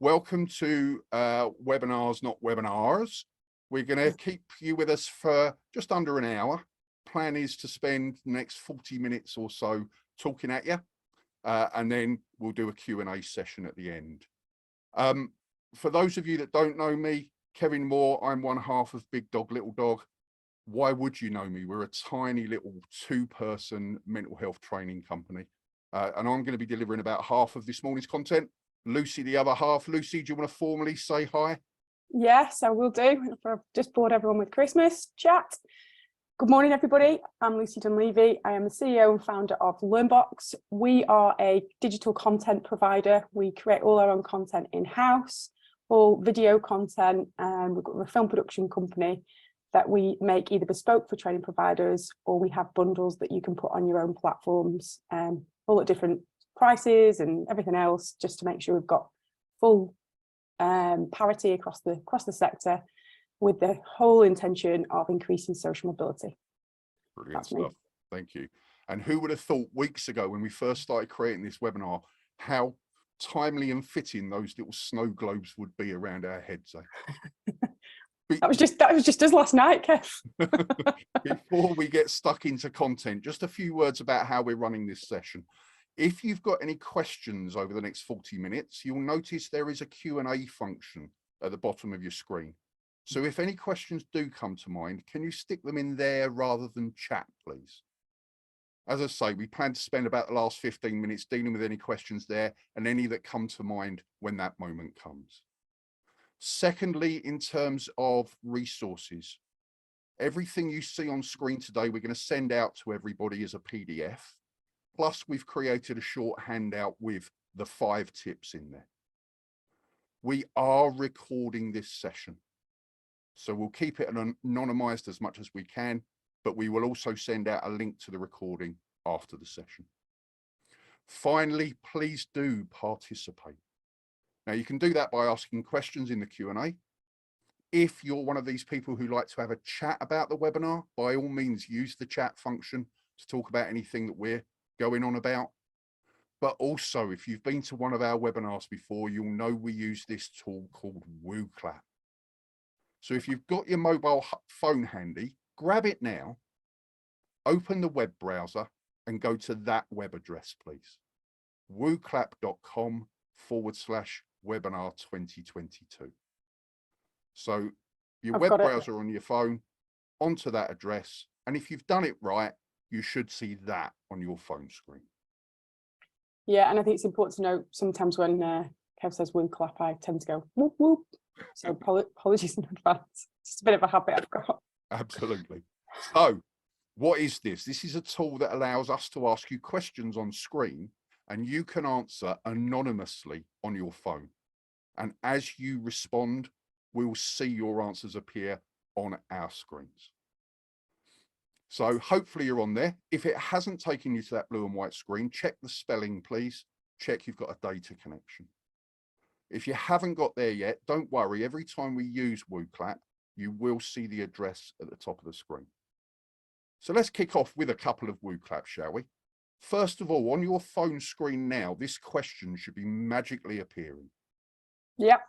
Welcome to Webinars, Not Webinars. We're going to keep you with us for just under an hour. Plan is to spend the next 40 minutes or so talking at you, and then we'll do a Q&A session at the end. For those of you that don't know me, Kevin Moore, I'm one half of Big Dog, Little Dog. Why would you know me? We're a tiny little two-person mental health training company. And I'm going to be delivering about half of this morning's content. Lucy, the other half. Lucy, do you want to formally say hi? Yes, I will do. I've just bored everyone with Christmas chat. Good morning, everybody. I'm Lucy Dunleavy. I am the CEO and founder of LearnBox. We are a digital content provider. We create all our own content in-house, all video content, and we've got a film production company that we make either bespoke for training providers, or we have bundles that you can put on your own platforms, all at different prices and everything else, just to make sure we've got full parity across the sector, with the whole intention of increasing social mobility. Brilliant stuff. Thank you. And who would have thought weeks ago when we first started creating this webinar, how timely and fitting those little snow globes would be around our heads, eh? That was just us last night, Kev. Before we get stuck into content, just a few words about how we're running this session. If you've got any questions over the next 40 minutes, you'll notice there is a Q&A function at the bottom of your screen. So if any questions do come to mind, can you stick them in there rather than chat, please? As I say, we plan to spend about the last 15 minutes dealing with any questions there and any that come to mind when that moment comes. Secondly, in terms of resources, everything you see on screen today, we're going to send out to everybody as a PDF. Plus, we've created a short handout with the 5 tips in there. We are recording this session, so we'll keep it anonymized as much as we can, but we will also send out a link to the recording after the session. Finally, please do participate. Now, you can do that by asking questions in the Q&A. If you're one of these people who like to have a chat about the webinar, by all means, use the chat function to talk about anything that we're going on about. But also, if you've been to one of our webinars before, you'll know we use this tool called WooClap. So if you've got your mobile phone handy, grab it now, open the web browser and go to that web address, please. wooclap.com/webinar 2022. So your web browser on your phone, onto that address. And if you've done it right, you should see that on your phone screen. Yeah, and I think it's important to note sometimes when Kev says WooClap, I tend to go whoop whoop. So apologies in advance. It's a bit of a habit I've got. Absolutely. So what is this? This is a tool that allows us to ask you questions on screen and you can answer anonymously on your phone. And as you respond, we'll see your answers appear on our screens. So hopefully you're on there. If it hasn't taken you to that blue and white screen, check the spelling, please. Check you've got a data connection. If you haven't got there yet, don't worry. Every time we use WooClap, you will see the address at the top of the screen. So let's kick off with a couple of WooClaps, shall we? First of all, on your phone screen now, this question should be magically appearing. Yep.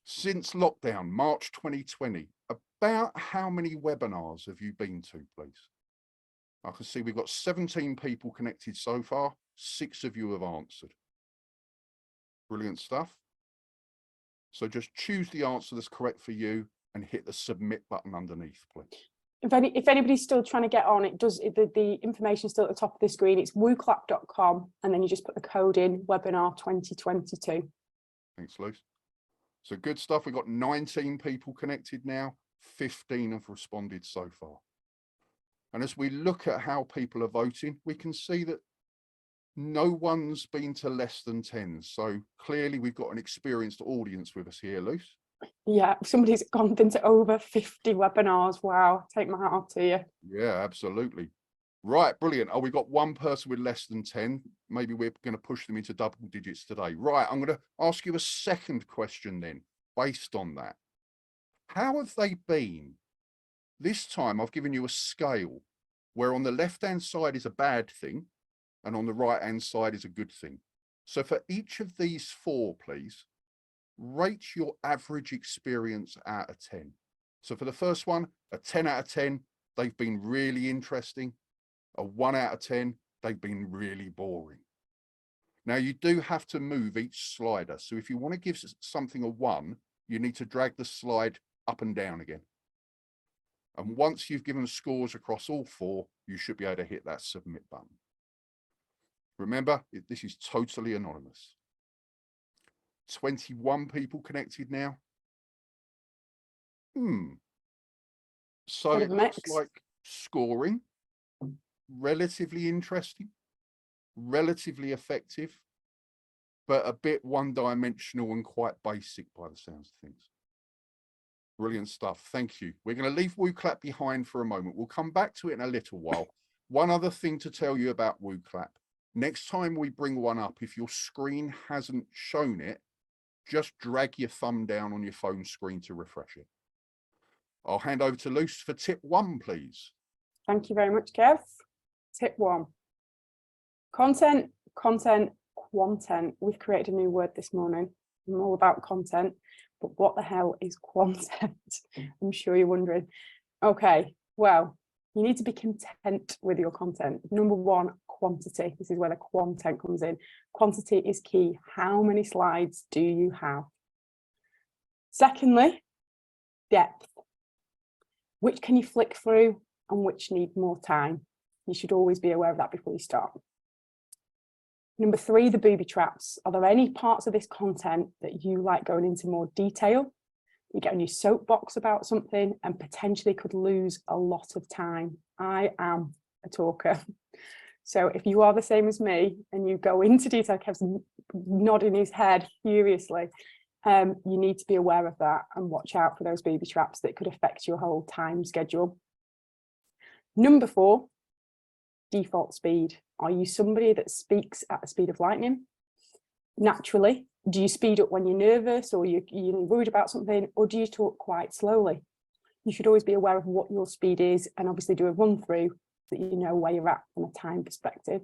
Since lockdown, March 2020, about how many webinars have you been to, please? I can see we've got 17 people connected so far. 6 of you have answered. Brilliant stuff. So just choose the answer that's correct for you and hit the submit button underneath, please. If anybody's still trying to get on, the information is still at the top of the screen. It's wooclap.com, and then you just put the code in, webinar 2022. Thanks, Luce. So good stuff. We've got 19 people connected now. 15 have responded so far. And as we look at how people are voting, we can see that no one's been to less than 10. So clearly we've got an experienced audience with us here, Luce. Yeah, somebody's gone into over 50 webinars. Wow, take my hat off to you. Yeah, absolutely. Right, brilliant. Oh, we've got one person with less than 10. Maybe we're going to push them into double digits today. Right, I'm going to ask you a second question then, based on that. How have they been? This time I've given you a scale where on the left-hand side is a bad thing and on the right-hand side is a good thing. So for each of these 4, please, rate your average experience out of 10. So for the first one, a 10 out of 10, they've been really interesting. A 1 out of 10, they've been really boring. Now you do have to move each slider. So if you want to give something a 1, you need to drag the slide up and down again. And once you've given scores across all 4, you should be able to hit that submit button. Remember, this is totally anonymous. 21 people connected now. So it looks like scoring, relatively interesting, relatively effective, but a bit one-dimensional and quite basic by the sounds of things. Brilliant stuff. Thank you. We're going to leave WooClap behind for a moment. We'll come back to it in a little while. One other thing to tell you about WooClap. Next time we bring one up, if your screen hasn't shown it, just drag your thumb down on your phone screen to refresh it. I'll hand over to Luce for tip 1, please. Thank you very much, Kev. Tip 1. Content, content, quantent. We've created a new word this morning. I'm all about content, but what the hell is quantent? I'm sure you're wondering. Okay, well, you need to be content with your content. Number 1, quantity. This is where the quantent comes in. Quantity is key. How many slides do you have? Secondly, depth. Which can you flick through and which need more time? You should always be aware of that before you start. Number 3, the booby traps. Are there any parts of this content that you like going into more detail? You get on your soapbox about something and potentially could lose a lot of time. I am a talker. So if you are the same as me and you go into detail, Kev's nodding his head furiously, you need to be aware of that and watch out for those booby traps that could affect your whole time schedule. Number 4, default speed. Are you somebody that speaks at the speed of lightning? Naturally, do you speed up when you're nervous or you're worried about something, or do you talk quite slowly? You should always be aware of what your speed is and obviously do a run through so that you know where you're at from a time perspective.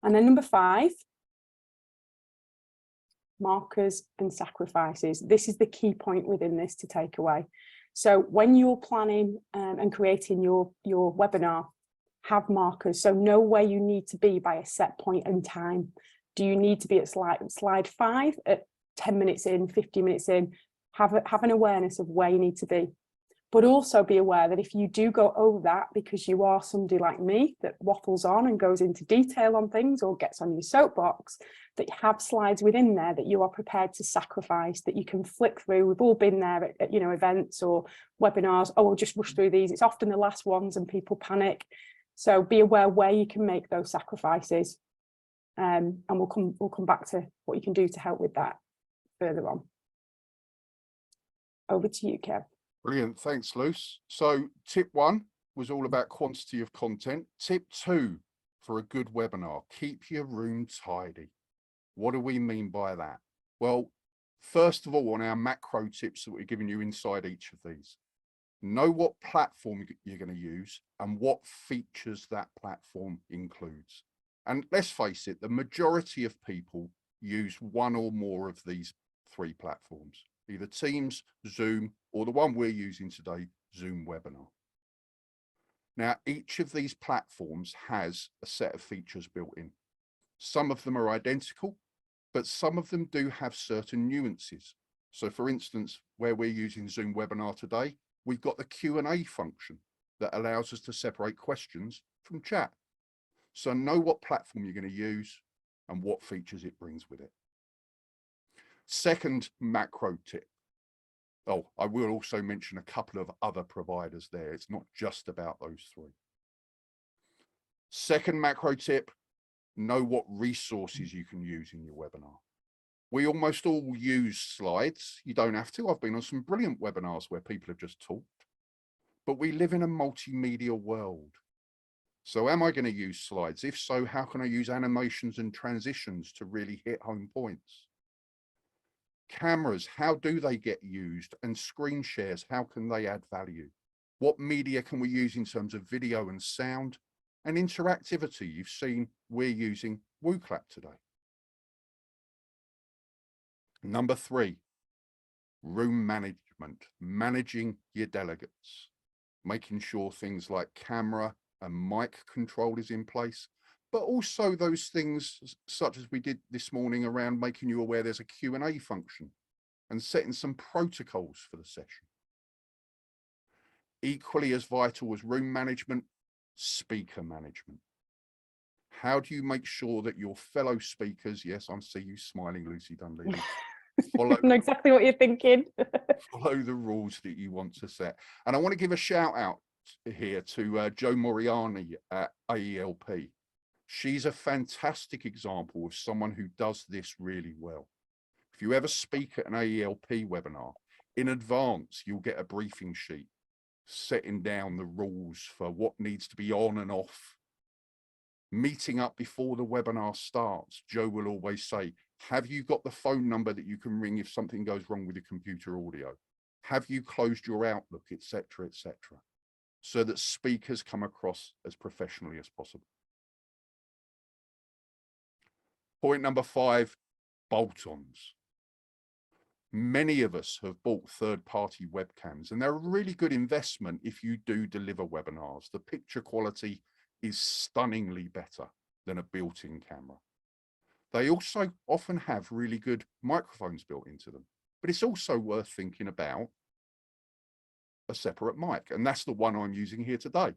And then number 5, markers and sacrifices. This is the key point within this to take away. So when you're planning and creating your webinar, have markers. So know where you need to be by a set point in time. Do you need to be at slide 5 at 10 minutes in, 15 minutes in? Have an awareness of where you need to be. But also be aware that if you do go over that because you are somebody like me that waffles on and goes into detail on things or gets on your soapbox, that you have slides within there that you are prepared to sacrifice, that you can flick through. We've all been there at events or webinars. Oh, we'll just rush through these. It's often the last ones and people panic. So be aware where you can make those sacrifices. And we'll come back to what you can do to help with that further on. Over to you, Kev. Brilliant. Thanks, Luce. So tip 1 was all about quantity of content. Tip 2 for a good webinar, keep your room tidy. What do we mean by that? Well, first of all, on our macro tips that we're giving you inside each of these, know what platform you're going to use and what features that platform includes. And let's face it, the majority of people use one or more of these 3 platforms, either Teams, Zoom, or the one we're using today, Zoom Webinar. Now, each of these platforms has a set of features built in. Some of them are identical, but some of them do have certain nuances. So for instance, where we're using Zoom Webinar today, we've got the Q&A function that allows us to separate questions from chat. So know what platform you're going to use and what features it brings with it. Second macro tip. Oh, I will also mention a couple of other providers there. It's not just about those 3. Second macro tip, know what resources you can use in your webinar. We almost all use slides. You don't have to. I've been on some brilliant webinars where people have just talked. But we live in a multimedia world. So am I going to use slides? If so, how can I use animations and transitions to really hit home points? Cameras, how do they get used? And screen shares, how can they add value? What media can we use in terms of video and sound? And interactivity, you've seen we're using WooClap today. Number 3, room management, managing your delegates, making sure things like camera and mic control is in place, but also those things such as we did this morning around making you aware there's a Q&A function and setting some protocols for the session. Equally as vital as room management, speaker management. How do you make sure that your fellow speakers, yes, I see you smiling, Lucy Dunleavy, follow, I know exactly what you're thinking. follow the rules that you want to set. And I want to give a shout out here to Joe Moriani at AELP. She's a fantastic example of someone who does this really well. If you ever speak at an AELP webinar, in advance, you'll get a briefing sheet setting down the rules for what needs to be on and off. Meeting up before the webinar starts, Joe will always say, have you got the phone number that you can ring if something goes wrong with your computer audio? Have you closed your Outlook, etc., etc., so that speakers come across as professionally as possible. Point number 5, bolt-ons. Many of us have bought third-party webcams, and they're a really good investment if you do deliver webinars. The picture quality is stunningly better than a built-in camera. They also often have really good microphones built into them, but it's also worth thinking about a separate mic, and that's the one I'm using here today.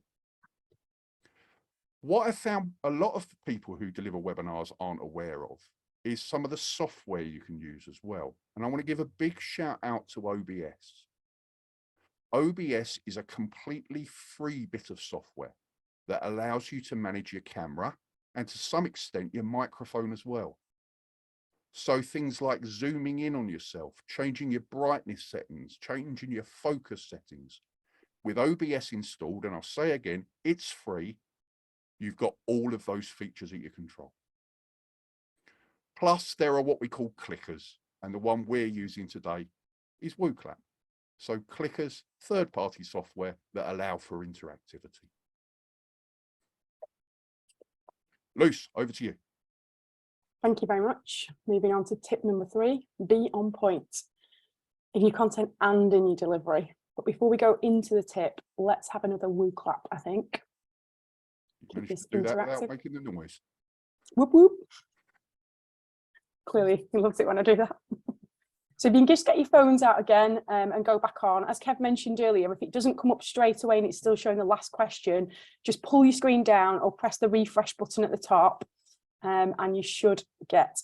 What I found a lot of people who deliver webinars aren't aware of is some of the software you can use as well. And I want to give a big shout out to OBS. OBS is a completely free bit of software that allows you to manage your camera and to some extent your microphone as well. So things like zooming in on yourself, changing your brightness settings, changing your focus settings. With OBS installed, and I'll say again, it's free, you've got all of those features at your control. Plus, there are what we call clickers, and the one we're using today is WooClap. So clickers, third-party software that allow for interactivity. Luce, over to you. Thank you very much. Moving on to tip number 3, be on point in your content and in your delivery. But before we go into the tip, let's have another woo clap, I think. You managed to do that without making the noise. Whoop, whoop. Clearly, he loves it when I do that. So if you can just get your phones out again and go back on. As Kev mentioned earlier, if it doesn't come up straight away and it's still showing the last question, just pull your screen down or press the refresh button at the top and you should get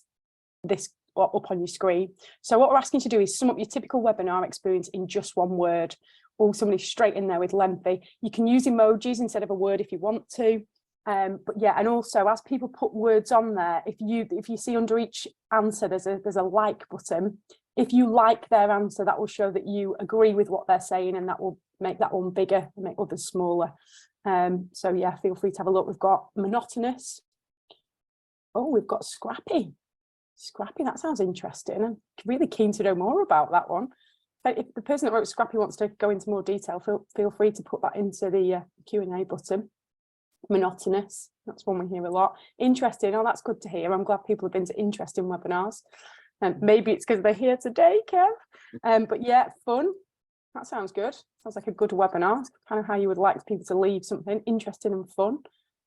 this up on your screen. So what we're asking to do is sum up your typical webinar experience in just one word, or somebody straight in there with lengthy. You can use emojis instead of a word if you want to. But yeah, and also as people put words on there, if you see under each answer there's a like button. If you like their answer, that will show that you agree with what they're saying, and that will make that one bigger and make others smaller. So yeah, feel free to have a look. We've got monotonous. Oh, we've got scrappy. Scrappy, that sounds interesting. I'm really keen to know more about that one. But if the person that wrote Scrappy wants to go into more detail, feel free to put that into the Q&A button. Monotonous, that's one we hear a lot. Interesting, oh, that's good to hear. I'm glad people have been to interesting webinars. And maybe it's because they're here today, Kev. But yeah, fun, that sounds good. Sounds like a good webinar. It's kind of how you would like people to leave something interesting and fun.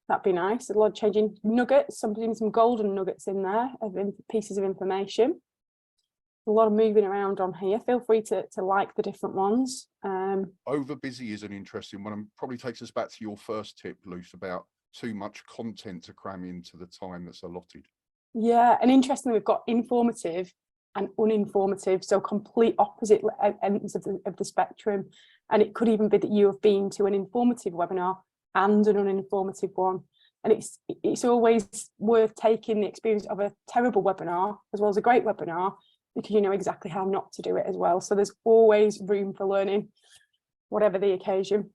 That'd be nice. A lot of changing nuggets, some golden nuggets in there of pieces of information. A lot of moving around on here. Feel free to like the different ones. Over busy is an interesting one, and probably takes us back to your first tip, Luce, about too much content to cram into the time that's allotted. Yeah, and interestingly, we've got informative and uninformative, so complete opposite ends of the spectrum. And it could even be that you have been to an informative webinar and an uninformative one. And it's always worth taking the experience of a terrible webinar as well as a great webinar, because you know exactly how not to do it as well. So there's always room for learning, whatever the occasion.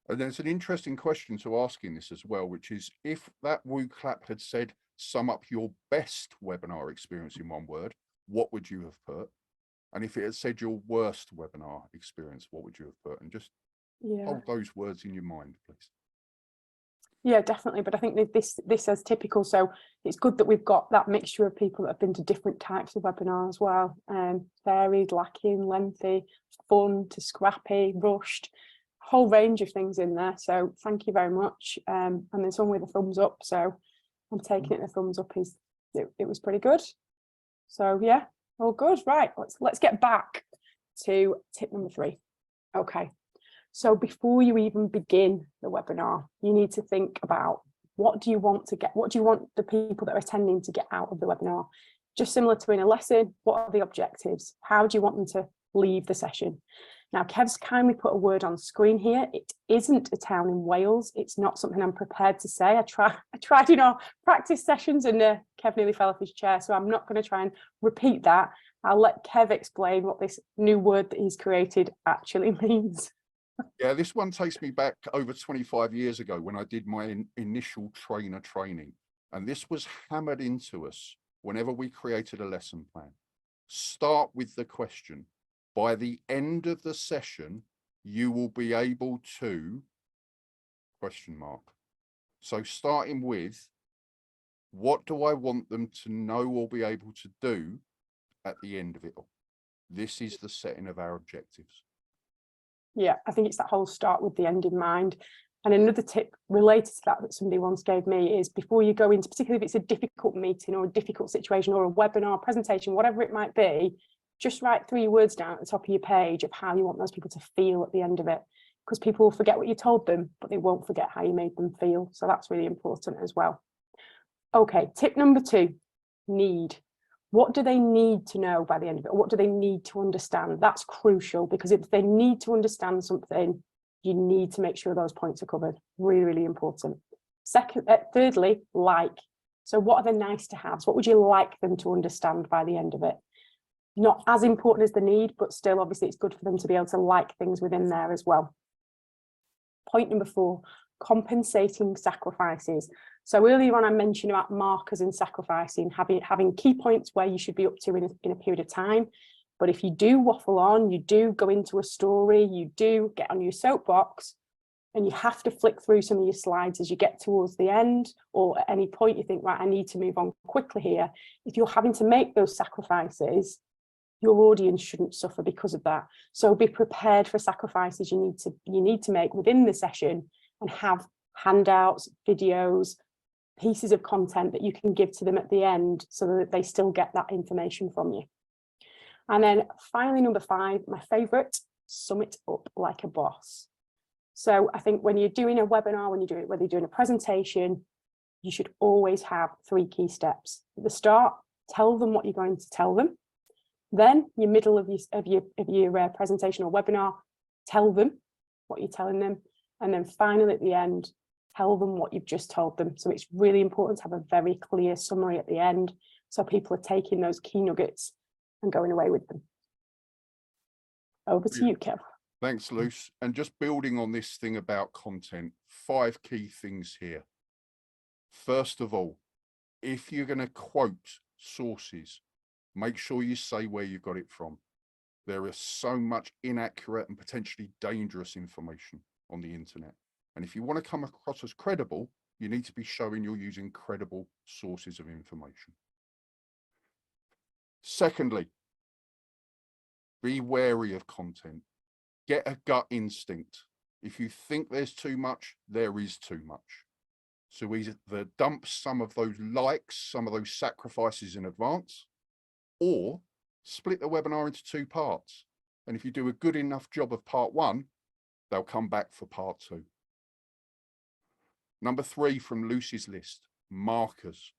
And there's an interesting question to ask in this as well, which is if that WooClap had said, sum up your best webinar experience in one word, what would you have put? And if it had said your worst webinar experience, what would you have put? And just hold those words in your mind, please. Yeah, definitely. But I think that this is typical. So it's good that we've got that mixture of people that have been to different types of webinar as well. Varied, lacking, lengthy, fun to scrappy, rushed, whole range of things in there. So thank you very much. And there's one with a thumbs up. So I'm taking it the thumbs up is it was pretty good. So yeah, all good. Right, let's get back to tip number 3. Okay. So before you even begin the webinar, you need to think about what do you want the people that are attending to get out of the webinar? Just similar to in a lesson, what are the objectives? How do you want them to leave the session? Now, Kev's kindly put a word on screen here. It isn't a town in Wales. It's not something I'm prepared to say. I tried in our practice sessions and Kev nearly fell off his chair, so I'm not going to try and repeat that. I'll let Kev explain what this new word that he's created actually means. Yeah, this one takes me back over 25 years ago when I did my initial trainer training. And this was hammered into us whenever we created a lesson plan. Start with the question. By the end of the session, you will be able to ... So starting with, what do I want them to know or be able to do at the end of it all? This is the setting of our objectives. Yeah, I think it's that whole start with the end in mind. And another tip related to that somebody once gave me is before you go into, particularly if it's a difficult meeting or a difficult situation or a webinar, presentation, whatever it might be, just write 3 words down at the top of your page of how you want those people to feel at the end of it. Because people will forget what you told them, but they won't forget how you made them feel. So that's really important as well. Okay, tip number 2, need. What do they need to know by the end of it? What do they need to understand? That's crucial, because if they need to understand something, you need to make sure those points are covered. Really, really important. Thirdly, like. So what are the nice to haves? What would you like them to understand by the end of it? Not as important as the need, but still, obviously, it's good for them to be able to like things within there as well. Point number 4, compensating sacrifices. So earlier on, I mentioned about markers and sacrificing, having key points where you should be up to in a period of time. But if you do waffle on, you do go into a story, you do get on your soapbox, and you have to flick through some of your slides as you get towards the end, or at any point you think, right, I need to move on quickly here. If you're having to make those sacrifices, your audience shouldn't suffer because of that. So be prepared for sacrifices you need to make within the session, and have handouts, videos, pieces of content that you can give to them at the end so that they still get that information from you. And then finally, number 5, my favorite, sum it up like a boss. So I think when you're doing a webinar, whether you're doing a presentation, you should always have 3 key steps. At the start, tell them what you're going to tell them. Then your middle of your presentation or webinar, tell them what you're telling them. And then finally at the end, tell them what you've just told them. So it's really important to have a very clear summary at the end, so people are taking those key nuggets and going away with them. Over to you, Kev. Thanks, Luce. And just building on this thing about content, 5 key things here. First of all, if you're going to quote sources, make sure you say where you got it from. There is so much inaccurate and potentially dangerous information on the internet. And if you want to come across as credible, you need to be showing you're using credible sources of information. Secondly, be wary of content. Get a gut instinct. If you think there's too much, there is too much. So either dump some of those likes, some of those sacrifices in advance, or split the webinar into 2 parts. And if you do a good enough job of part 1, they'll come back for part 2. Number 3 from Lucy's list, markers.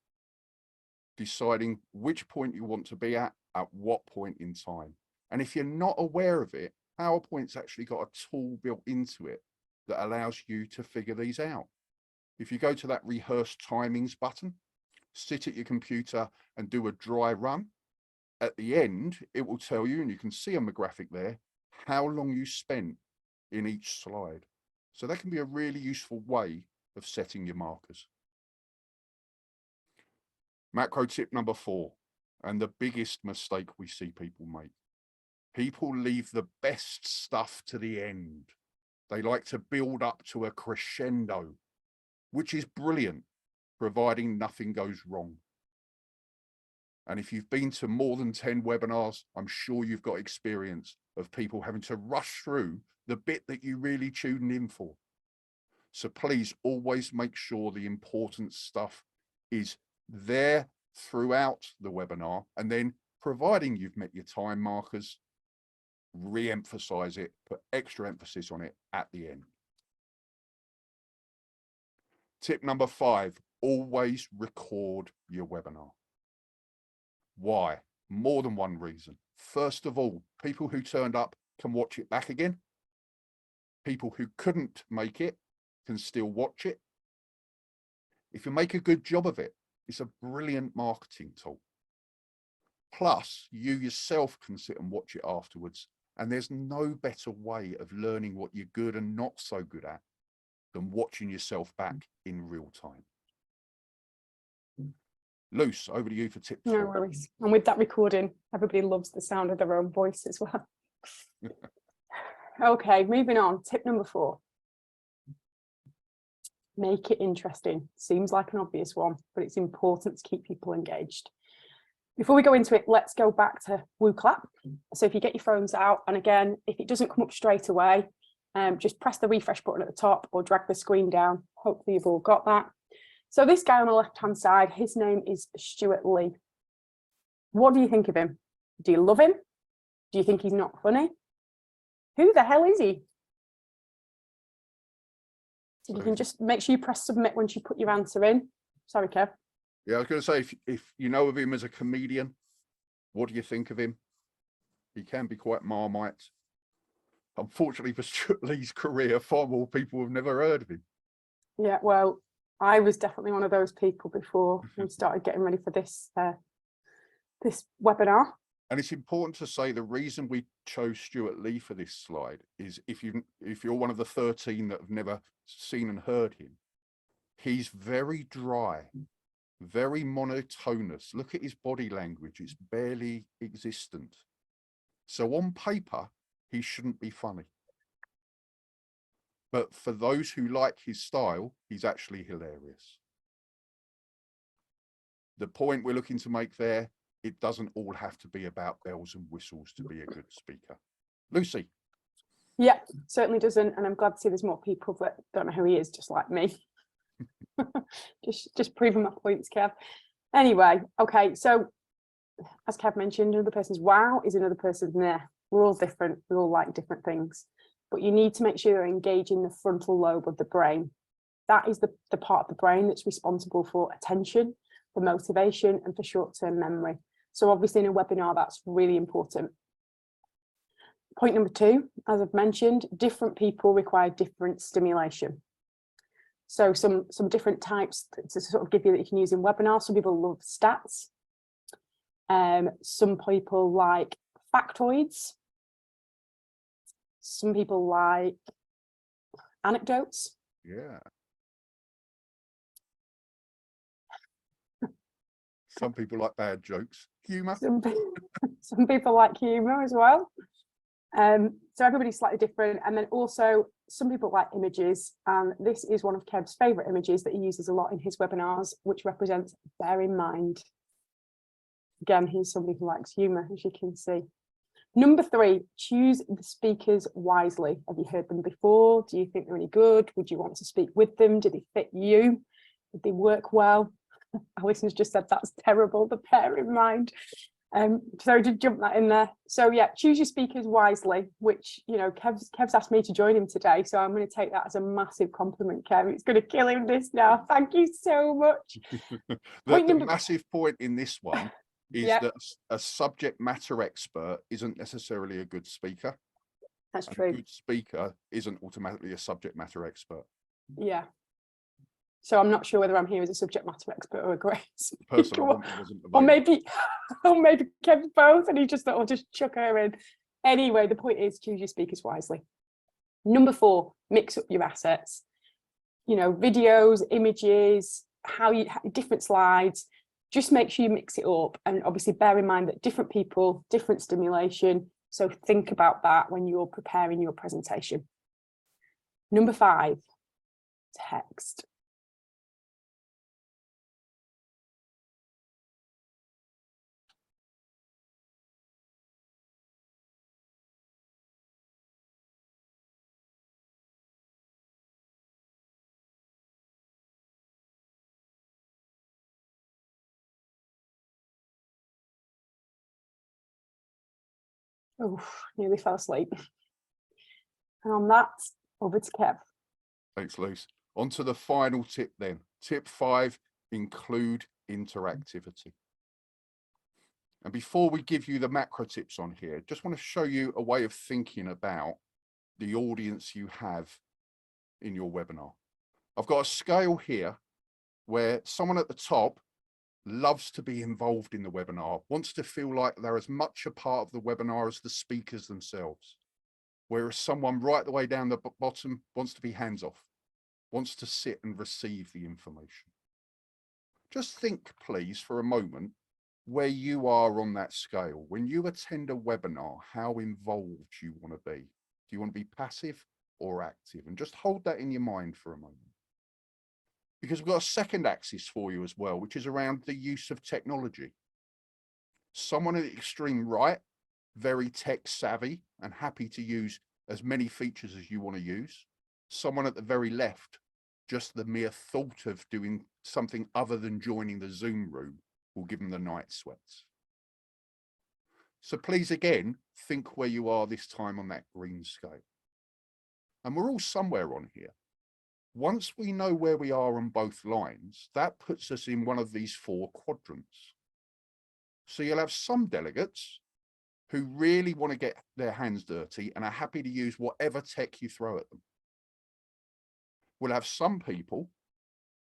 Deciding which point you want to be at what point in time. And if you're not aware of it, PowerPoint's actually got a tool built into it that allows you to figure these out. If you go to that rehearse timings button, sit at your computer and do a dry run, at the end, it will tell you, and you can see on the graphic there, how long you spent in each slide. So that can be a really useful way of setting your markers. Macro tip number 4, and the biggest mistake we see people make. People leave the best stuff to the end. They like to build up to a crescendo. which is brilliant, providing nothing goes wrong. And if you've been to more than 10 webinars, I'm sure you've got experience of people having to rush through the bit that you really tuned in for. So please always make sure the important stuff is there throughout the webinar, and then providing you've met your time markers, re-emphasize it, put extra emphasis on it at the end. Tip number 5, always record your webinar. Why? More than one reason. First of all, people who turned up can watch it back again. People who couldn't make it can still watch it. If you make a good job of it, it's a brilliant marketing tool. Plus, you yourself can sit and watch it afterwards. And there's no better way of learning what you're good and not so good at than watching yourself back in real time. Luce, over to you for tip 4. No worries. And with that recording, everybody loves the sound of their own voice as well. Okay, moving on. Tip number 4. Make it interesting. Seems like an obvious one, but it's important to keep people engaged. Before we go into it, let's go back to WooClap. So if you get your phones out, and again, if it doesn't come up straight away, just press the refresh button at the top or drag the screen down. Hopefully you've all got that. So this guy on the left-hand side, his name is Stuart Lee. What do you think of him? Do you love him? Do you think he's not funny? Who the hell is he? So you can just make sure you press submit once you put your answer in. Sorry, Kev. Yeah, I was going to say, if you know of him as a comedian, what do you think of him? He can be quite Marmite. Unfortunately for Stuart Lee's career, far more people have never heard of him. Yeah, well, I was definitely one of those people before we started getting ready for this this webinar. And it's important to say the reason we chose Stuart Lee for this slide is if you're one of the 13 that have never seen and heard him, he's very dry, very monotonous. Look at his body language, it's barely existent. So on paper, he shouldn't be funny. But for those who like his style, he's actually hilarious. The point we're looking to make there, it doesn't all have to be about bells and whistles to be a good speaker. Lucy. Yeah, certainly doesn't. And I'm glad to see there's more people that don't know who he is, just like me. just proving my points, Kev. Anyway, okay, so as Kev mentioned, another person's wow is another person's nah. We're all different. We all like different things. But you need to make sure you're engaging the frontal lobe of the brain. That is the part of the brain that's responsible for attention, for motivation, and for short-term memory. So obviously in a webinar, that's really important. Point number 2, as I've mentioned, different people require different stimulation. So some different types to sort of give you that you can use in webinars. Some people love stats. Some people like factoids. Some people like anecdotes. Yeah. Some people like bad jokes, humor. Some people like humor as well. So everybody's slightly different. And then also some people like images. And this is one of Kev's favorite images that he uses a lot in his webinars, which represents bear in mind. Again, he's somebody who likes humor, as you can see. Number 3, choose the speakers wisely. Have you heard them before? Do you think they're any good? Would you want to speak with them? Did they fit you? Did they work well? Alison's just said that's terrible, the bear in mind. So to jump that in there. So yeah, choose your speakers wisely, which, you know, Kev's asked me to join him today. So I'm going to take that as a massive compliment, Kev. It's going to kill him this now. Thank you so much. The massive point in this one is yeah, that a subject matter expert isn't necessarily a good speaker. That's true. A good speaker isn't automatically a subject matter expert. Yeah. So I'm not sure whether I'm here as a subject matter expert or a great speaker, or maybe Kev's both, and he just thought, I'll just chuck her in. Anyway, the point is choose your speakers wisely. Number 4, mix up your assets. You know, videos, images, different slides. Just make sure you mix it up, and obviously bear in mind that different people, different stimulation. So think about that when you're preparing your presentation. Number 5, text. Oh, nearly fell asleep. And on that, over to Kev. Thanks, Luce. On to the final tip then. Tip 5, include interactivity. And before we give you the macro tips on here, just want to show you a way of thinking about the audience you have in your webinar. I've got a scale here where someone at the top loves to be involved in the webinar, wants to feel like they're as much a part of the webinar as the speakers themselves. Whereas someone right the way down the bottom wants to be hands off, wants to sit and receive the information. Just think, please, for a moment, where you are on that scale. When you attend a webinar, how involved you want to be. Do you want to be passive or active? And just hold that in your mind for a moment. Because we've got a second axis for you as well, which is around the use of technology. Someone at the extreme right, very tech savvy and happy to use as many features as you want to use. Someone at the very left, just the mere thought of doing something other than joining the Zoom room will give them the night sweats. So please, again, think where you are this time on that green scale. And we're all somewhere on here. Once we know where we are on both lines, that puts us in one of these 4 quadrants. So you'll have some delegates who really want to get their hands dirty and are happy to use whatever tech you throw at them. We'll have some people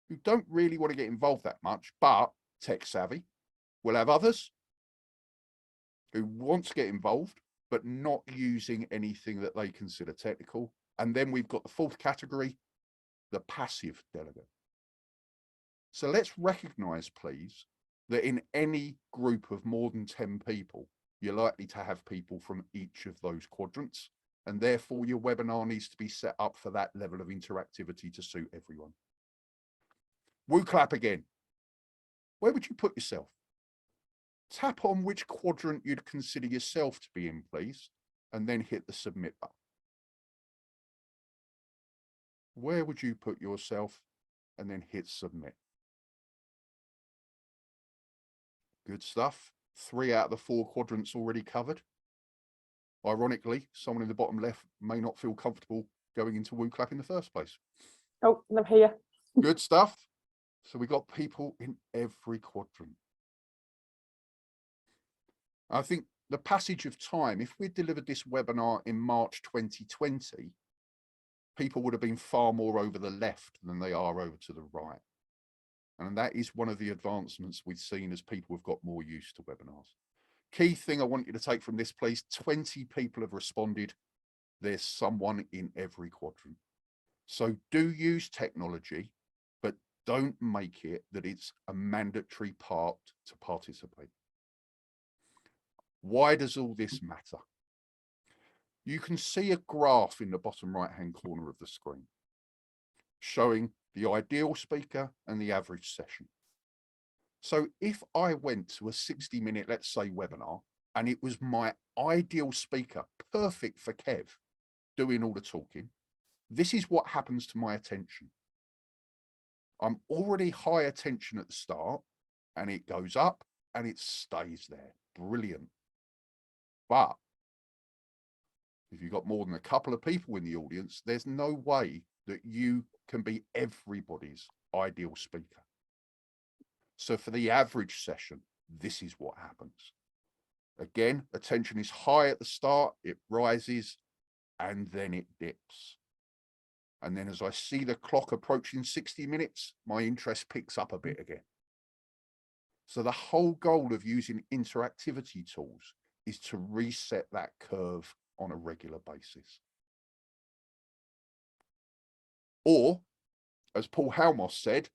who don't really want to get involved that much, but tech savvy. We'll have others who want to get involved, but not using anything that they consider technical. And then we've got the 4th category, the passive delegate. So let's recognize, please, that in any group of more than 10 people, you're likely to have people from each of those quadrants. And therefore, your webinar needs to be set up for that level of interactivity to suit everyone. Woo clap again. Where would you put yourself? Tap on which quadrant you'd consider yourself to be in, please, and then hit the submit button. Where would you put yourself? And then hit submit. Good stuff. 3 out of the 4 quadrants already covered. Ironically, someone in the bottom left may not feel comfortable going into woo clap in the first place. Oh, I'm here. Good stuff. So we got people in every quadrant. I think the passage of time, if we delivered this webinar in March 2020, people would have been far more over the left than they are over to the right. And that is one of the advancements we've seen as people have got more used to webinars. Key thing I want you to take from this, please, 20 people have responded. There's someone in every quadrant. So do use technology, but don't make it that it's a mandatory part to participate. Why does all this matter? You can see a graph in the bottom right-hand corner of the screen showing the ideal speaker and the average session. So if I went to a 60-minute, let's say, webinar, and it was my ideal speaker, perfect for Kev, doing all the talking, this is what happens to my attention. I'm already high attention at the start, and it goes up and it stays there. Brilliant. But if you've got more than a couple of people in the audience, there's no way that you can be everybody's ideal speaker. So for the average session, this is what happens. Again, attention is high at the start, it rises, and then it dips. And then as I see the clock approaching 60 minutes, my interest picks up a bit again. So the whole goal of using interactivity tools is to reset that curve on a regular basis. Or, as Paul Halmos said,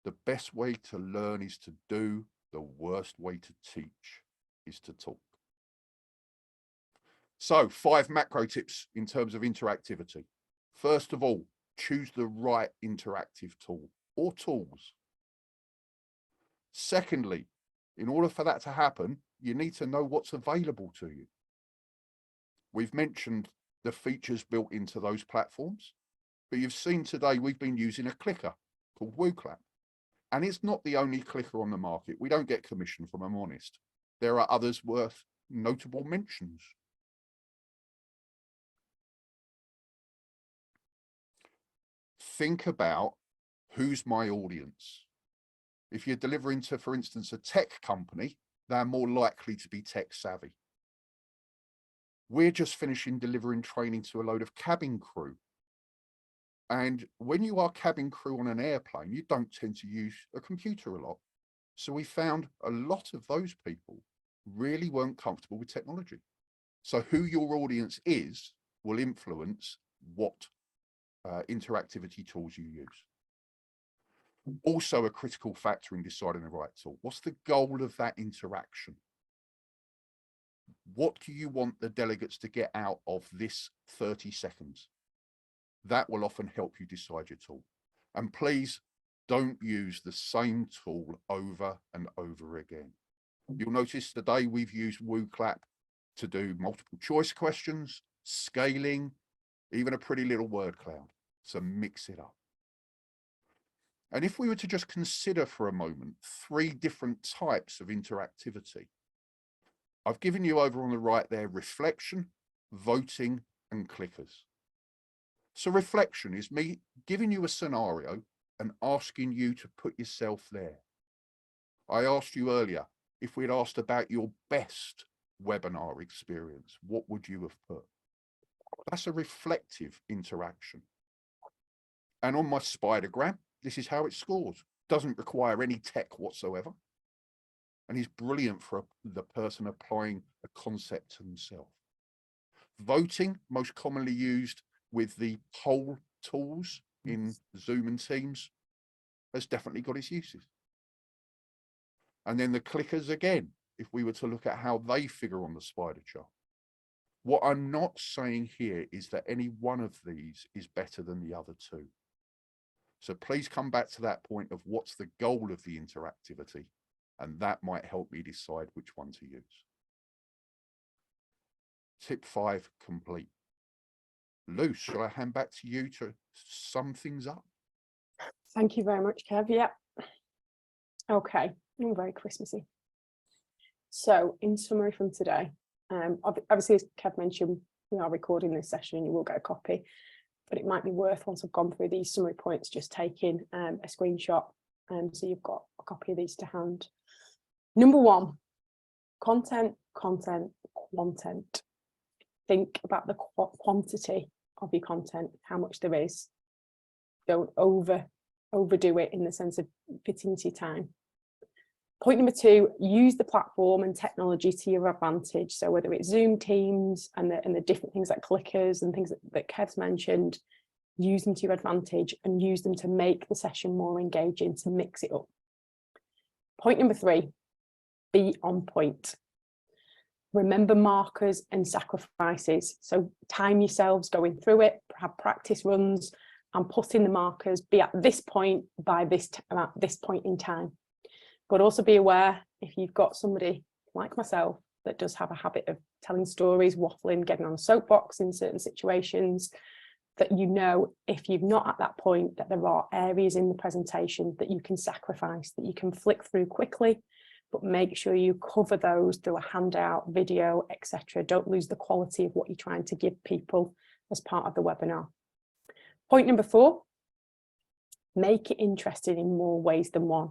the best way to learn is to do, the worst way to teach is to talk. So 5 macro tips in terms of interactivity. First of all, choose the right interactive tool or tools. Secondly, in order for that to happen, you need to know what's available to you. We've mentioned the features built into those platforms, but you've seen today we've been using a clicker called WooClap. And it's not the only clicker on the market. We don't get commission from them, I'm honest. There are others worth notable mentions. think about who's my audience. If you're delivering to, for instance, a tech company, they're more likely to be tech savvy. We're just finishing delivering training to a load of cabin crew. And when you are cabin crew on an airplane, you don't tend to use a computer a lot. So we found a lot of those people really weren't comfortable with technology. So who your audience is will influence what interactivity tools you use. Also a critical factor in deciding the right tool. What's the goal of that interaction? What do you want the delegates to get out of this 30 seconds? That will often help you decide your tool. And please don't use the same tool over and over again. You'll notice today we've used WooClap to do multiple choice questions, scaling, even a pretty little word cloud. So mix it up. And if we were to just consider for a moment 3 different types of interactivity, I've given you over on the right there reflection, voting, and clickers. So reflection is me giving you a scenario and asking you to put yourself there. I asked you earlier, if we'd asked about your best webinar experience, what would you have put? That's a reflective interaction. And on my spidergram, this is how it scores. Doesn't require any tech whatsoever. And is brilliant for the person applying a concept to themselves. Voting, most commonly used with the poll tools in Zoom and Teams, has definitely got its uses. And then the clickers again, if we were to look at how they figure on the spider chart. What I'm not saying here is that any one of these is better than the other 2. So please come back to that point of what's the goal of the interactivity, and that might help me decide which one to use. Tip 5 complete. Luce, shall I hand back to you to sum things up? Thank you very much, Kev. Yeah. Okay. All very Christmassy. So in summary from today, obviously, as Kev mentioned, we are recording this session and you will get a copy, but it might be worth, once I've gone through these summary points, just taking a screenshot, so you've got a copy of these to hand. Number 1, content, content, content. Think about the quantity of your content, how much there is. Don't overdo it in the sense of fitting into your time. Point number 2, use the platform and technology to your advantage. So whether it's Zoom, Teams, and the different things like clickers and things that Kev's mentioned, use them to your advantage and use them to make the session more engaging, to mix it up. Point number 3, be on point. Remember markers and sacrifices. So time yourselves going through it, have practice runs and put in the markers, be at this point by this point in time. But also be aware, if you've got somebody like myself that does have a habit of telling stories, waffling, getting on a soapbox in certain situations, that you know, if you're not at that point, that there are areas in the presentation that you can sacrifice, that you can flick through quickly, but make sure you cover those through a handout, video, etc. Don't lose the quality of what you're trying to give people as part of the webinar. Point number 4, make it interesting in more ways than one.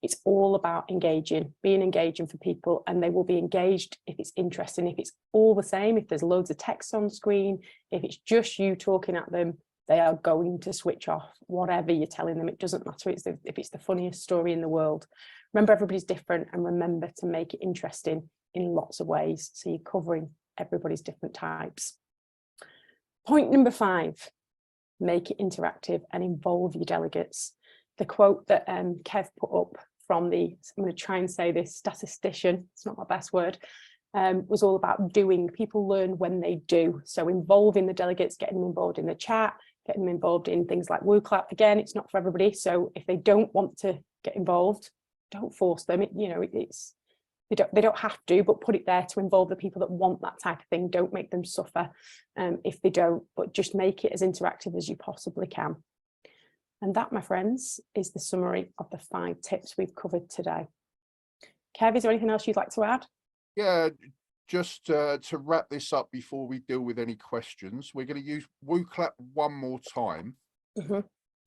It's all about being engaging for people, and they will be engaged if it's interesting. If it's all the same, if there's loads of text on screen, if it's just you talking at them, they are going to switch off whatever you're telling them. It doesn't matter if it's the funniest story in the world. Remember, everybody's different, and remember to make it interesting in lots of ways, so you're covering everybody's different types. Point number 5, make it interactive and involve your delegates. The quote that Kev put up from I'm going to try and say this, statistician, it's not my best word, was all about doing. People learn when they do. So involving the delegates, getting them involved in the chat, getting them involved in things like WooClap. Again, it's not for everybody. So if they don't want to get involved, don't force them. They don't have to, but put it there to involve the people that want that type of thing. Don't make them suffer if they don't, but just make it as interactive as you possibly can. And that, my friends, is the summary of the 5 tips we've covered today. Kev, is there anything else you'd like to add? Yeah, just to wrap this up before we deal with any questions, we're going to use WooClap one more time.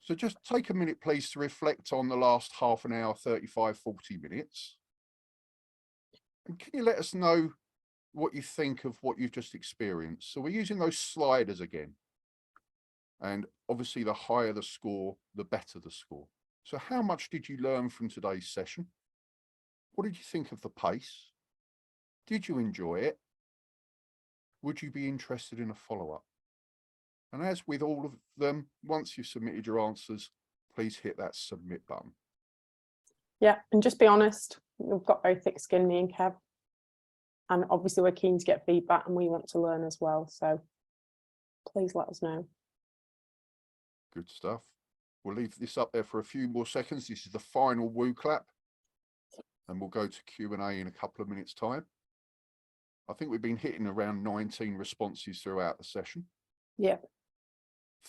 So just take a minute, please, to reflect on the last half an hour, 35, 40 minutes. And can you let us know what you think of what you've just experienced? So we're using those sliders again. And obviously, the higher the score, the better the score. So how much did you learn from today's session? What did you think of the pace? Did you enjoy it? Would you be interested in a follow-up? And as with all of them, once you've submitted your answers, please hit that submit button. Yeah, and just be honest, we've got very thick skin, me and Kev. And obviously we're keen to get feedback and we want to learn as well. So please let us know. Good stuff. We'll leave this up there for a few more seconds. This is the final woo clap. And we'll go to Q&A in a couple of minutes' time. I think we've been hitting around 19 responses throughout the session. Yeah.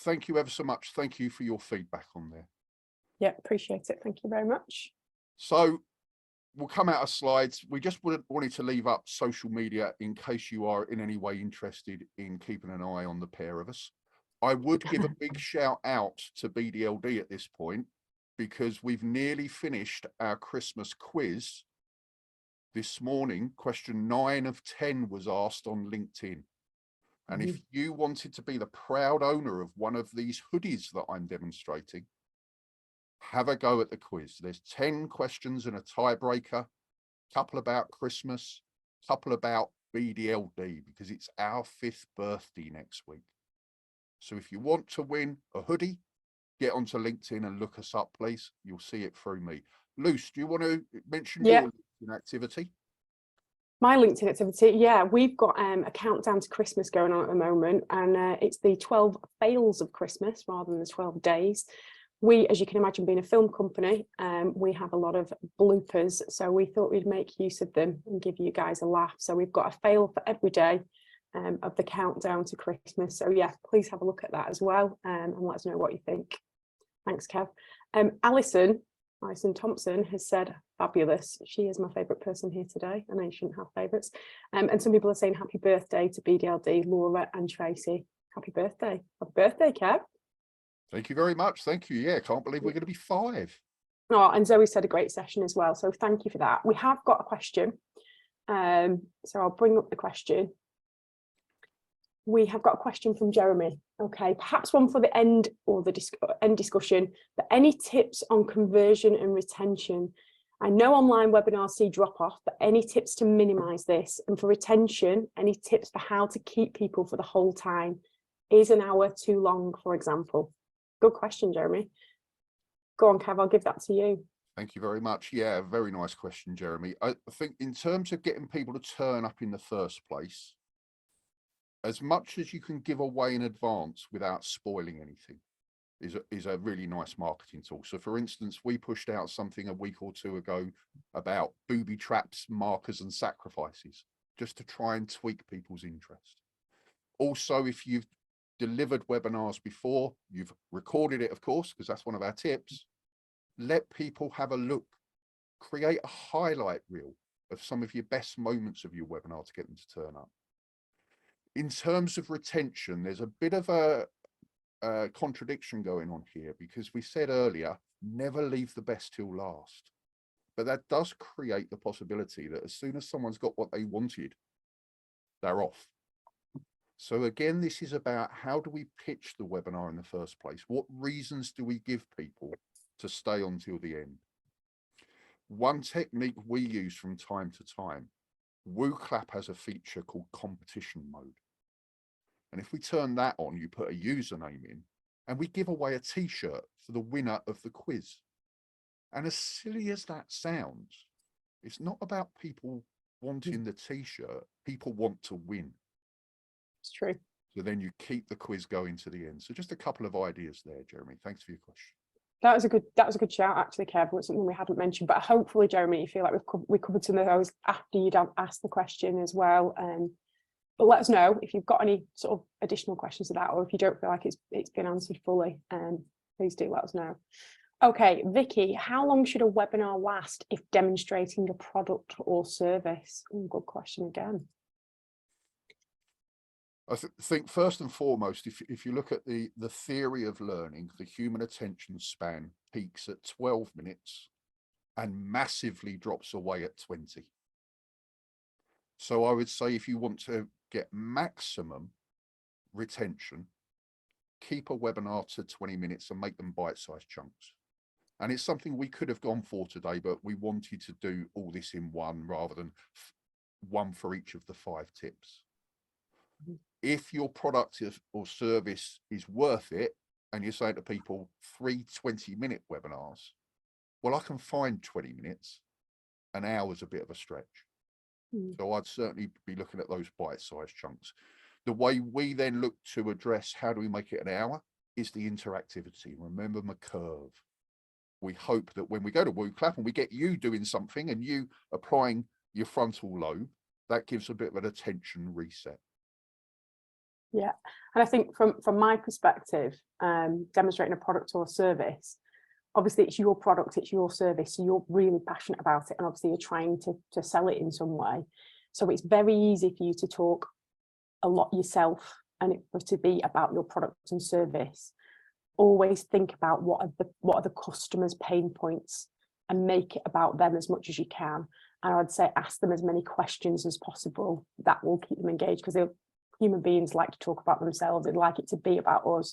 Thank you ever so much. Thank you for your feedback on there. Yeah, appreciate it. Thank you very much. So we'll come out of slides. We just wanted to leave up social media in case you are in any way interested in keeping an eye on the pair of us. I would give a big shout out to BDLD at this point, because we've nearly finished our Christmas quiz. This morning, question 9 of 10 was asked on LinkedIn. And if you wanted to be the proud owner of one of these hoodies that I'm demonstrating, have a go at the quiz. There's 10 questions and a tiebreaker, couple about Christmas, couple about BDLD, because it's our 5th birthday next week. So if you want to win a hoodie, get onto LinkedIn and look us up, please. You'll see it through me. Luce, do you want to mention your LinkedIn activity? My LinkedIn activity, yeah, we've got a countdown to Christmas going on at the moment, and it's the 12 fails of Christmas rather than the 12 days. We, as you can imagine, being a film company, we have a lot of bloopers, so we thought we'd make use of them and give you guys a laugh. So we've got a fail for every day of the countdown to Christmas. So yeah, please have a look at that as well, and let us know what you think. Thanks, Kev. Alison Thompson has said, fabulous. She is my favourite person here today. I know you shouldn't have favourites. And some people are saying happy birthday to BDLD, Laura and Tracy. Happy birthday. Happy birthday, Kev. Thank you very much. Thank you. Yeah, can't believe we're going to be 5. Oh, and Zoe said a great session as well. So thank you for that. We have got a question. So I'll bring up the question. We have got a question from Jeremy. Okay, perhaps one for the end or the end discussion, but any tips on conversion and retention? I know online webinars see drop off, but any tips to minimize this? And for retention, any tips for how to keep people for the whole time? Is an hour too long, for example? Good question, Jeremy. Go on, Kev, I'll give that to you. Thank you very much. Yeah, very nice question, Jeremy. I think in terms of getting people to turn up in the first place, as much as you can give away in advance without spoiling anything is a really nice marketing tool. So for instance, we pushed out something a week or 2 ago about booby traps, markers and sacrifices, just to try and tweak people's interest. Also, if you've delivered webinars before, you've recorded it, of course, because that's one of our tips, let people have a look. Create a highlight reel of some of your best moments of your webinar to get them to turn up. In terms of retention, there's a bit of a contradiction going on here, because we said earlier, never leave the best till last. But that does create the possibility that as soon as someone's got what they wanted, they're off. So again, this is about how do we pitch the webinar in the first place? What reasons do we give people to stay on till the end? One technique we use from time to time, WooClap has a feature called competition mode. And if we turn that on, you put a username in and we give away a t-shirt for the winner of the quiz. And as silly as that sounds, it's not about people wanting the t-shirt, people want to win. It's true. So then you keep the quiz going to the end. So just a couple of ideas there, Jeremy. Thanks for your question. That was a good shout, actually, Kev. It was something we hadn't mentioned, but hopefully, Jeremy, you feel like we covered some of those after you'd asked the question as well. But let us know if you've got any sort of additional questions to that, or if you don't feel like it's been answered fully. Please do let us know. Okay, Vicky, how long should a webinar last if demonstrating a product or service? Good question again. I think first and foremost, if you look at the theory of learning, the human attention span peaks at 12 minutes and massively drops away at 20. So I would say if you want to get maximum retention, keep a webinar to 20 minutes and make them bite-sized chunks. And it's something we could have gone for today, but we wanted to do all this in one rather than one for each of the 5 tips. If your product or service is worth it, and you're saying to people 3 20-minute webinars, well, I can find 20 minutes. An hour's a bit of a stretch. So I'd certainly be looking at those bite-sized chunks. The way we then look to address how do we make it an hour is the interactivity. Remember my curve. We hope that when we go to WooClap and we get you doing something and you applying your frontal lobe, that gives a bit of an attention reset. Yeah, and I think from my perspective, demonstrating a product or a service, obviously it's your product, it's your service, so you're really passionate about it, and obviously you're trying to sell it in some way. So it's very easy for you to talk a lot yourself and it to be about your product and service. Always think about what are the customers' pain points and make it about them as much as you can. And I'd say ask them as many questions as possible. That will keep them engaged, because human beings like to talk about themselves. They'd like it to be about us.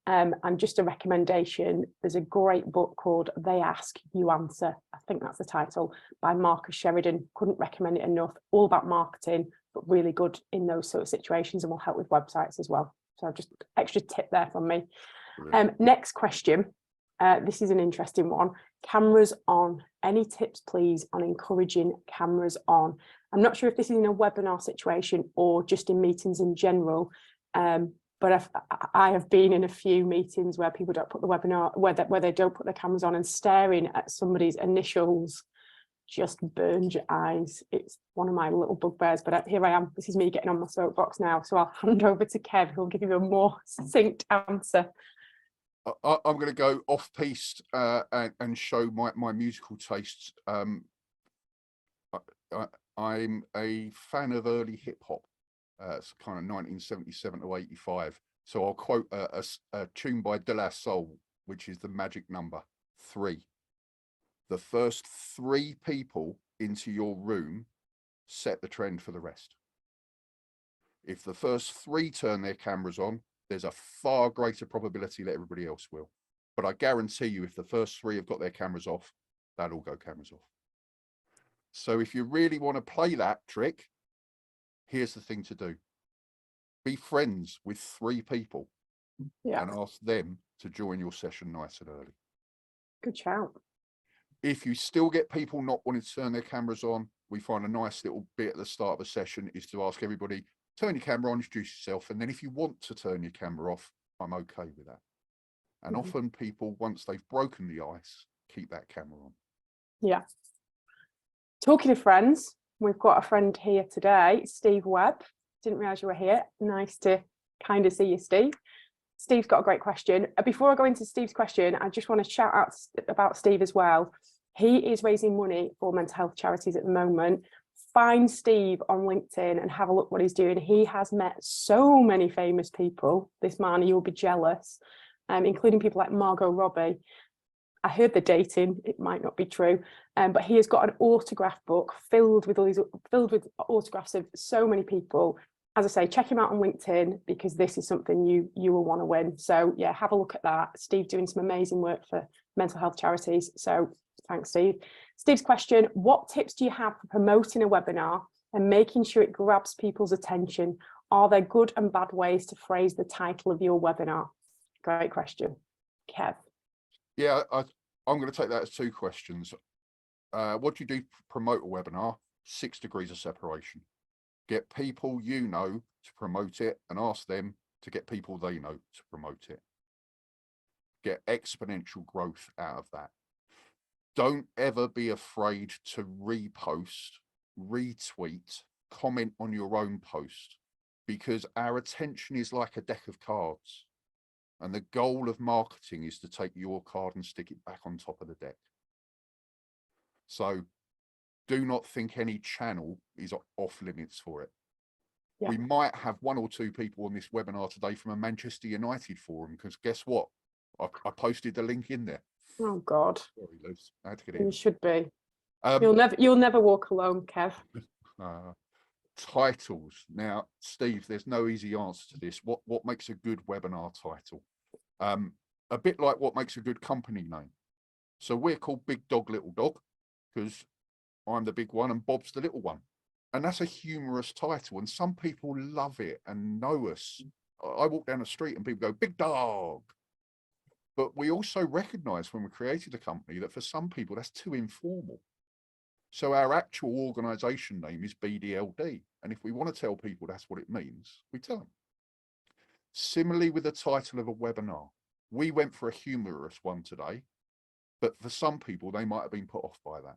And just a recommendation, there's a great book called They Ask, You Answer. I think that's the title, by Marcus Sheridan. Couldn't recommend it enough. All about marketing, but really good in those sort of situations, and will help with websites as well. So just extra tip there from me. Next question. This is an interesting one. Cameras on. Any tips, please, on encouraging cameras on? I'm not sure if this is in a webinar situation or just in meetings in general, but I have been in a few meetings where people don't put the webinar, where they don't put the cameras on, and staring at somebody's initials just burns your eyes. It's one of my little bugbears, but here I am. This is me getting on my soapbox now. So I'll hand over to Kev, who'll give you a more succinct answer. I'm going to go off-piste and show my musical tastes. I'm a fan of early hip-hop. It's kind of 1977 to 85. So I'll quote a tune by De La Soul, which is the magic number 3. The first 3 people into your room set the trend for the rest. If the first 3 turn their cameras on, there's a far greater probability that everybody else will. But I guarantee you, if the first 3 have got their cameras off, they'll all go cameras off. So if you really want to play that trick, here's the thing to do. Be friends with 3 people and ask them to join your session nice and early. Good shout. If you still get people not wanting to turn their cameras on, we find a nice little bit at the start of a session is to ask everybody, turn your camera on, introduce yourself, and then if you want to turn your camera off, I'm okay with that. And often people, once they've broken the ice, keep that camera on. Yeah. Talking of friends, we've got a friend here today, Steve Webb. Didn't realise you were here. Nice to kind of see you, Steve. Steve's got a great question. Before I go into Steve's question, I just want to shout out about Steve as well. He is raising money for mental health charities at the moment. Find Steve on LinkedIn and have a look what he's doing. He has met so many famous people, this man, you'll be jealous, including people like Margot Robbie. I heard they're dating, it might not be true, but he has got an autograph book filled with autographs of so many people. As I say, check him out on LinkedIn, because this is something you will want to win. So yeah, have a look at that. Steve doing some amazing work for mental health charities. So thanks, Steve. Steve's question, what tips do you have for promoting a webinar and making sure it grabs people's attention? Are there good and bad ways to phrase the title of your webinar? Great question. Kev. Yeah, I'm going to take that as 2 questions. What do you do to promote a webinar? 6 degrees of separation. Get people you know to promote it and ask them to get people they know to promote it. Get exponential growth out of that. Don't ever be afraid to repost, retweet, comment on your own post, because our attention is like a deck of cards. And the goal of marketing is to take your card and stick it back on top of the deck. So do not think any channel is off limits for it. We might have 1 or 2 people on this webinar today from a Manchester United forum, because guess what? I posted the link in there. Oh God. Sorry, Luce. I had to get it in. You should be. You'll never walk alone, Kev. Titles. Now, Steve, there's no easy answer to this. What makes a good webinar title? A bit like what makes a good company name. So we're called Big Dog, Little Dog, because I'm the big one and Bob's the little one. And that's a humorous title, and some people love it and know us. I walk down the street and people go, Big Dog. But we also recognize when we created the company that for some people that's too informal. So our actual organization name is BDLD. And if we want to tell people that's what it means, we tell them. Similarly with the title of a webinar, we went for a humorous one today, but for some people, they might have been put off by that.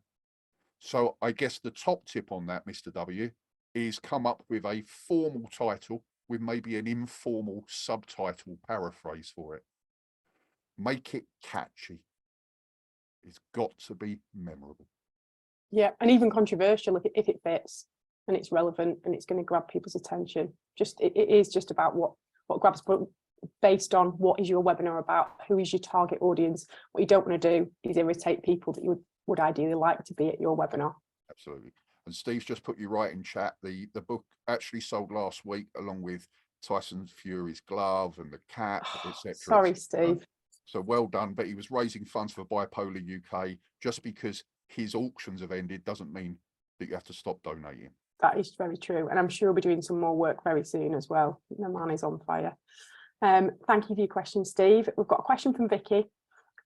So I guess the top tip on that, Mr. W, is come up with a formal title with maybe an informal subtitle paraphrase for it. Make it catchy. It's got to be memorable. Yeah, and even controversial if it fits and it's relevant and it's going to grab people's attention. It is just about what grabs, but based on what is your webinar about, who is your target audience. What you don't want to do is irritate people that you would ideally like to be at your webinar. Absolutely. And Steve's just put you right in chat. The book actually sold last week along with Tyson Fury's glove and the cap, etc. Sorry, Steve. So well done. But he was raising funds for Bipolar UK. Just because his auctions have ended doesn't mean that you have to stop donating. That is very true. And I'm sure we'll be doing some more work very soon as well. The man is on fire. Thank you for your question, Steve. We've got a question from Vicky.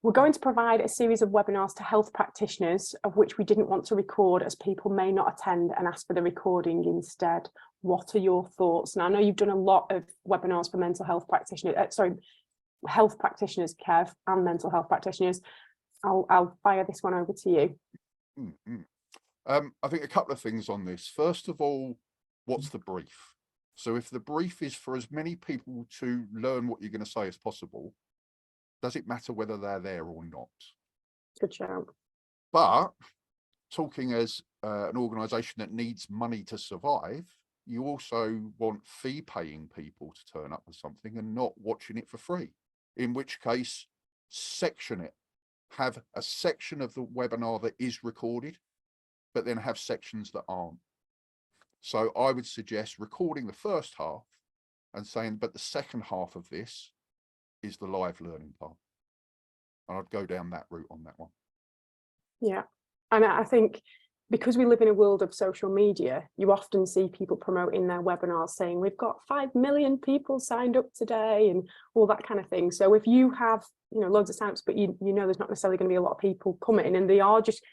We're going to provide a series of webinars to health practitioners, of which we didn't want to record as people may not attend and ask for the recording instead. What are your thoughts? Now, I know you've done a lot of webinars for mental health practitioners, health practitioners, Kev, and mental health practitioners. I'll fire this one over to you. I think a couple of things on this. First of all, what's the brief? So if the brief is for as many people to learn what you're going to say as possible, does it matter whether they're there or not? Good shout. But talking as an organisation that needs money to survive, you also want fee-paying people to turn up with something and not watching it for free. In which case, section it. Have a section of the webinar that is recorded, but then have sections that aren't. So I would suggest recording the first half and saying, but the second half of this is the live learning part. And I'd go down that route on that one. Yeah. And I think because we live in a world of social media, you often see people promoting their webinars saying, we've got 5 million people signed up today and all that kind of thing. So if you have, loads of signups, but you know there's not necessarily going to be a lot of people coming, and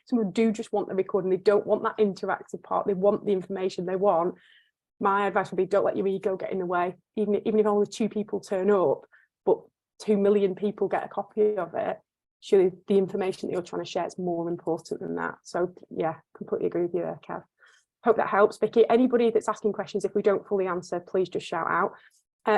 some people do just want the recording. They don't want that interactive part. They want the information they want. My advice would be, don't let your ego get in the way. Even if only 2 people turn up, but 2 million people get a copy of it, surely the information that you're trying to share is more important than that. So yeah, completely agree with you there, Kev. Hope that helps. Vicky, anybody that's asking questions, if we don't fully answer, please just shout out.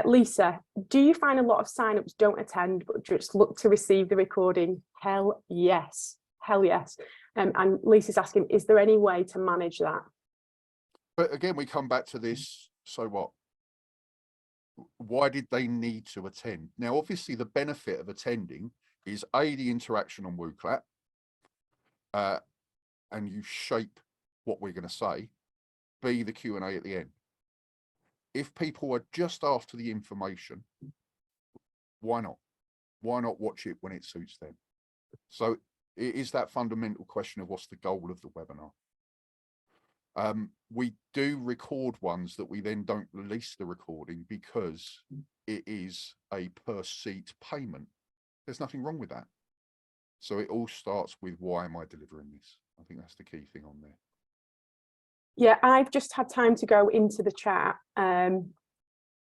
Lisa, do you find a lot of signups don't attend but just look to receive the recording? Hell yes. Hell yes. And Lisa's asking, is there any way to manage that? But again, we come back to this, so what? Why did they need to attend? Now, obviously, the benefit of attending is A, the interaction on WooClap, and you shape what we're going to say, B, the Q&A at the end. If people are just after the information, why not? Why not watch it when it suits them? So it is that fundamental question of what's the goal of the webinar. We do record ones that we then don't release the recording because it is a per seat payment. There's nothing wrong with that. So it all starts with, why am I delivering this? I think that's the key thing on there. Yeah, I've just had time to go into the chat and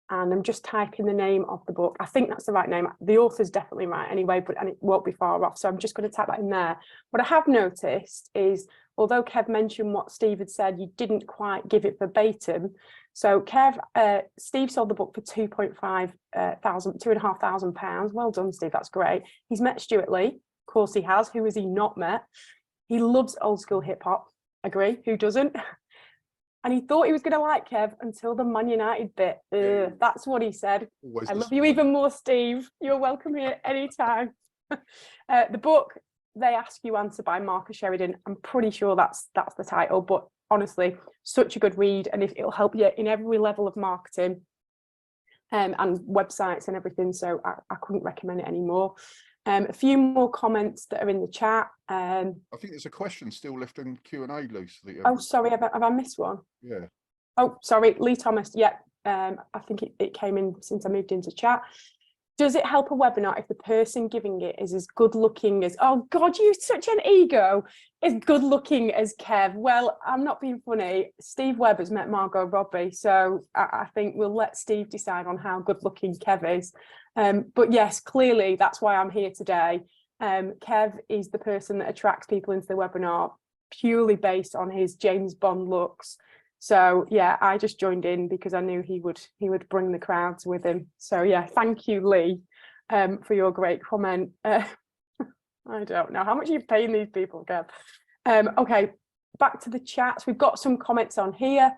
I'm just typing the name of the book. I think that's the right name. The author's definitely right anyway, and it won't be far off. So I'm just going to type that in there. What I have noticed is, although Kev mentioned what Steve had said, you didn't quite give it verbatim. So Kev, Steve sold the book for £2,500. Well done, Steve. That's great. He's met Stuart Lee. Of course he has. Who has he not met? He loves old school hip hop. Agree. Who doesn't? And he thought he was going to like Kev until the Man United bit. Yeah. That's what he said. Always I love you even more, Steve. You're welcome here anytime. The book, They Ask You Answer by Marcus Sheridan. I'm pretty sure that's the title, but honestly, such a good read. And if it'll help you in every level of marketing and websites and everything. So I couldn't recommend it anymore. A few more comments that are in the chat. I think there's a question still left in Q&A, Lucy. Oh, sorry, have I missed one? Yeah. Oh, sorry, Lee Thomas. Yeah, I think it came in since I moved into chat. Does it help a webinar if the person giving it is as good looking as, oh God, you're such an ego, as good looking as Kev? Well, I'm not being funny. Steve Webb has met Margot Robbie, so I think we'll let Steve decide on how good looking Kev is. But yes, clearly that's why I'm here today. Kev is the person that attracts people into the webinar purely based on his James Bond looks. So yeah, I just joined in because I knew he would bring the crowds with him. So yeah, thank you, Lee, for your great comment. I don't know how much are you paying these people, Kev. Okay, back to the chats. We've got some comments on here.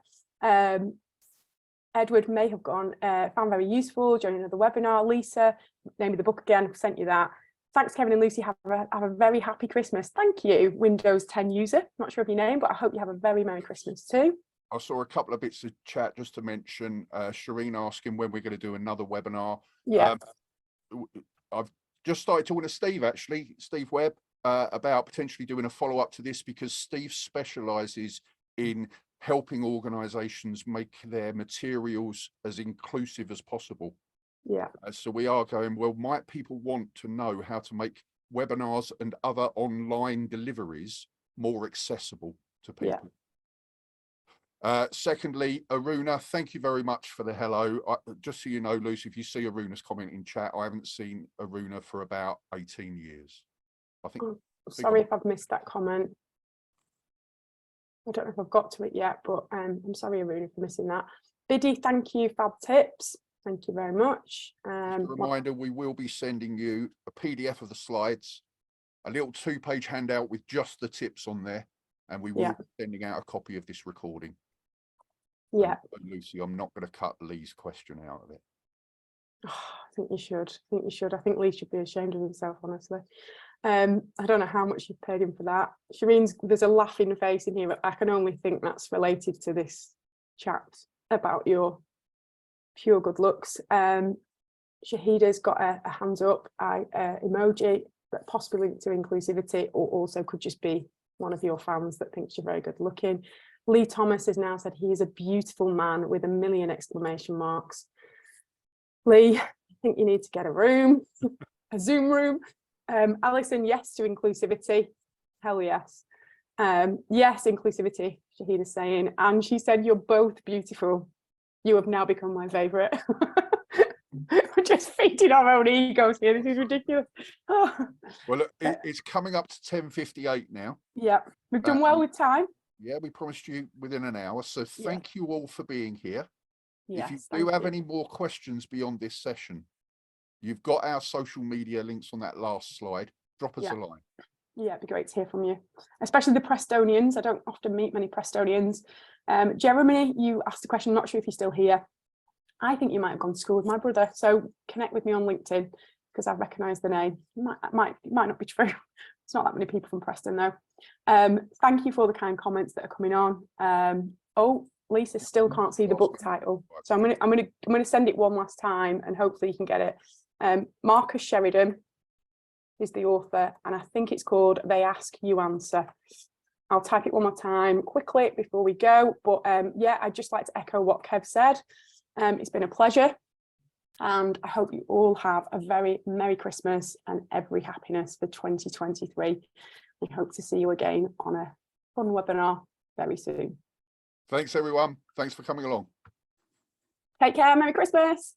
Edward may have gone, found very useful, joining another webinar. Lisa, name of the book again, sent you that. Thanks, Kevin and Lucy. Have a very happy Christmas. Thank you, Windows 10 user. Not sure of your name, but I hope you have a very Merry Christmas too. I saw a couple of bits of chat just to mention, Shireen asking when we're going to do another webinar. Yeah. I've just started talking to Steve, actually, Steve Webb, about potentially doing a follow-up to this, because Steve specialises in helping organisations make their materials as inclusive as possible. Yeah. So we are going, well, might people want to know how to make webinars and other online deliveries more accessible to people? Yeah. Secondly, Aruna, thank you very much for the hello. Just so you know, Lucy, if you see Aruna's comment in chat, I haven't seen Aruna for about 18 years. I think. Sorry if I've missed that comment. I don't know if I've got to it yet, but I'm sorry, Aruna, for missing that. Biddy, thank you, fab tips. Thank you very much. Just a reminder, we will be sending you a PDF of the slides, a little 2-page handout with just the tips on there, and we will be sending out a copy of this recording. Yeah. And Lucy, I'm not going to cut Lee's question out of it. Oh, I think you should. I think Lee should be ashamed of himself, honestly. I don't know how much you've paid him for that. Shireen's, there's a laughing face in here, but I can only think that's related to this chat about your pure good looks. Shahida's got a hands up emoji that possibly linked to inclusivity, or also could just be one of your fans that thinks you're very good looking. Lee Thomas has now said he is a beautiful man with 1 million exclamation marks. Lee, I think you need to get a room, a Zoom room. Alison, yes to inclusivity. Hell yes. Yes, inclusivity, Shahida's saying. And she said, you're both beautiful. You have now become my favourite. We're just feeding our own egos here. This is ridiculous. Oh. Well, look, it's coming up to 10:58 now. Yeah, we've done well with time. Yeah, we promised you within an hour. So thank you all for being here. Yes, if you do have any more questions beyond this session, you've got our social media links on that last slide. Drop us a line. Yeah, it'd be great to hear from you, especially the Prestonians. I don't often meet many Prestonians. Jeremy, you asked a question. I'm not sure if you're still here. I think you might have gone to school with my brother. So connect with me on LinkedIn because I've recognised the name. It might not be true. It's not that many people from Preston though. Thank you for all the kind comments that are coming on. Oh, Lisa still can't see the book title, so I'm gonna send it one last time and hopefully you can get it. Marcus Sheridan is the author, and I think it's called They Ask You Answer. I'll type it one more time quickly before we go, but yeah, I'd just like to echo what Kev said. It's been a pleasure, and I hope you all have a very Merry Christmas and every happiness for 2023. I hope to see you again on a fun webinar very soon. Thanks, everyone. Thanks for coming along. Take care. Merry Christmas.